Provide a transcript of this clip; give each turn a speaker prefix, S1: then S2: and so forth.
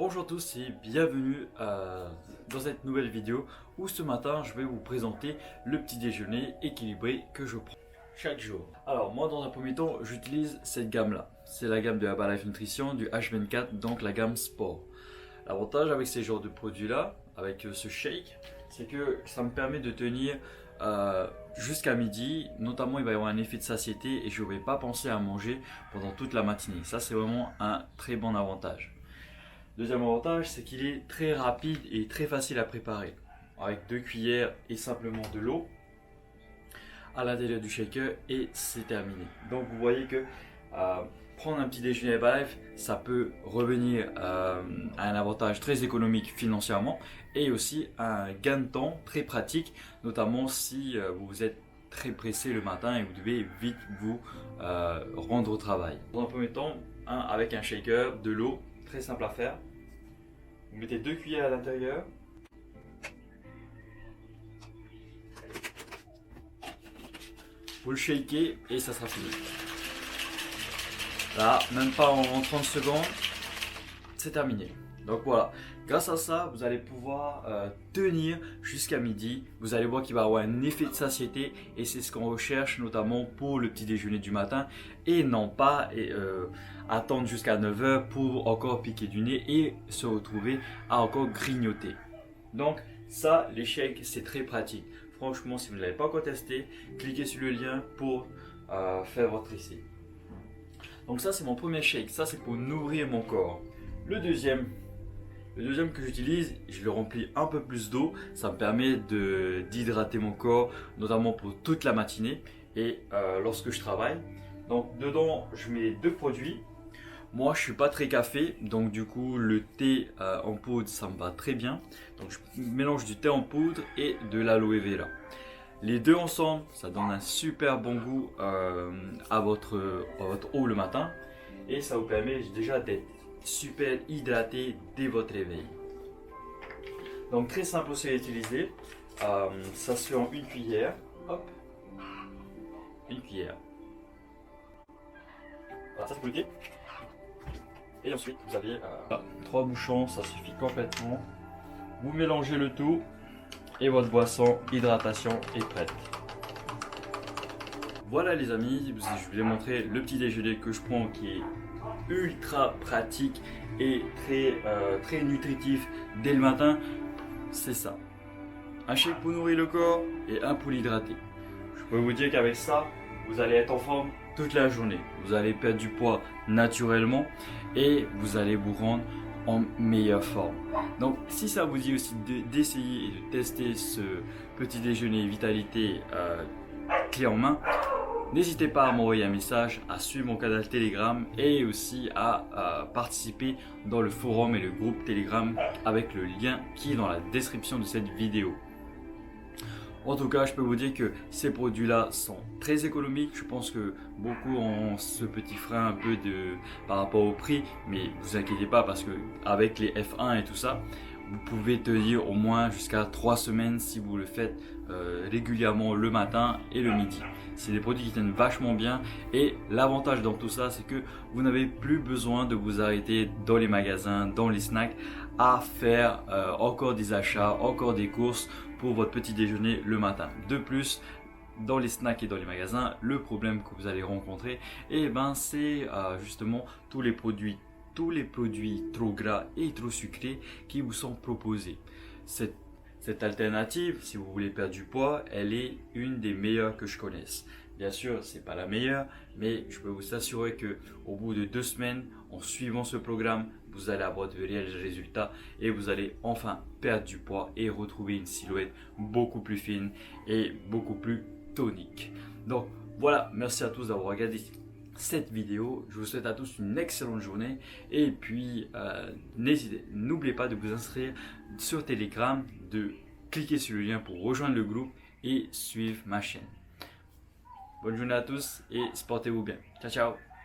S1: Bonjour à tous et bienvenue dans cette nouvelle vidéo où ce matin je vais vous présenter le petit déjeuner équilibré que je prends chaque jour. Alors moi dans un premier temps j'utilise cette gamme là, c'est la gamme de Herbalife Nutrition du H24, donc la gamme sport. L'avantage avec ces genres de produits là, avec ce shake, c'est que ça me permet de tenir jusqu'à midi. Notamment il va y avoir un effet de satiété et je ne vais pas penser à manger pendant toute la matinée. Ça c'est vraiment un très bon avantage. Deuxième avantage, c'est qu'il est très rapide et très facile à préparer. Avec 2 cuillères et simplement de l'eau à l'intérieur du shaker et c'est terminé. Donc vous voyez que prendre un petit déjeuner Herbalife, ça peut revenir à un avantage très économique financièrement et aussi un gain de temps très pratique, notamment si vous êtes très pressé le matin et vous devez vite vous rendre au travail. Dans un premier temps, avec un shaker, de l'eau, très simple à faire. Vous mettez 2 cuillères à l'intérieur. Vous le shakez et ça sera fini. Là, même pas en 30 secondes, c'est terminé. Donc voilà, grâce à ça, vous allez pouvoir tenir jusqu'à midi. Vous allez voir qu'il va y avoir un effet de satiété et c'est ce qu'on recherche notamment pour le petit déjeuner du matin et non pas attendre jusqu'à 9 h pour encore piquer du nez et se retrouver à encore grignoter. Donc ça, les shakes, c'est très pratique. Franchement, si vous ne l'avez pas encore testé, cliquez sur le lien pour faire votre essai. Donc ça, c'est mon premier shake. Ça, c'est pour nourrir mon corps. Le deuxième que j'utilise, je le remplis un peu plus d'eau. Ça me permet d'hydrater mon corps, notamment pour toute la matinée et lorsque je travaille. Donc dedans, je mets 2 produits. Moi, je suis pas très café, donc du coup, le thé en poudre, ça me va très bien. Donc je mélange du thé en poudre et de l'aloe vera. Les deux ensemble, ça donne un super bon goût à votre eau le matin et ça vous permet déjà d'être super hydraté dès votre réveil. Donc très simple aussi à utiliser. Ça se fait en 1 cuillère. Hop, 1 cuillère. Voilà, ça c'est pour le thé. Et ensuite vous avez 3 bouchons, ça suffit complètement. Vous mélangez le tout et votre boisson hydratation est prête. Voilà les amis, je vous ai montré le petit déjeuner que je prends qui est ultra pratique et très nutritif dès le matin. C'est ça, un shake pour nourrir le corps et un pour l'hydrater. Je peux vous dire qu'avec ça vous allez être en forme toute la journée, vous allez perdre du poids naturellement et vous allez vous rendre en meilleure forme. Donc si ça vous dit aussi d'essayer et de tester ce petit déjeuner vitalité clé en main, n'hésitez pas à m'envoyer un message, à suivre mon canal Telegram et aussi à participer dans le forum et le groupe Telegram avec le lien qui est dans la description de cette vidéo. En tout cas, je peux vous dire que ces produits-là sont très économiques. Je pense que beaucoup ont ce petit frein un peu par rapport au prix, mais vous inquiétez pas parce que avec les F1 et tout ça, vous pouvez tenir au moins jusqu'à 3 semaines si vous le faites régulièrement le matin et le midi. C'est des produits qui tiennent vachement bien et l'avantage dans tout ça, c'est que vous n'avez plus besoin de vous arrêter dans les magasins, dans les snacks à faire encore des achats, encore des courses pour votre petit déjeuner le matin. De plus, dans les snacks et dans les magasins, le problème que vous allez rencontrer, c'est justement tous les produits trop gras et trop sucrés qui vous sont proposés. Cette alternative, si vous voulez perdre du poids, elle est une des meilleures que je connaisse. Bien sûr, c'est pas la meilleure, mais je peux vous assurer que au bout de 2 semaines, en suivant ce programme, vous allez avoir de réels résultats et vous allez enfin perdre du poids et retrouver une silhouette beaucoup plus fine et beaucoup plus tonique. Donc voilà, merci à tous d'avoir regardé cette vidéo. Je vous souhaite à tous une excellente journée et puis n'oubliez pas de vous inscrire sur Telegram, de cliquer sur le lien pour rejoindre le groupe et suivre ma chaîne. Bonne journée à tous et portez-vous bien. Ciao ciao.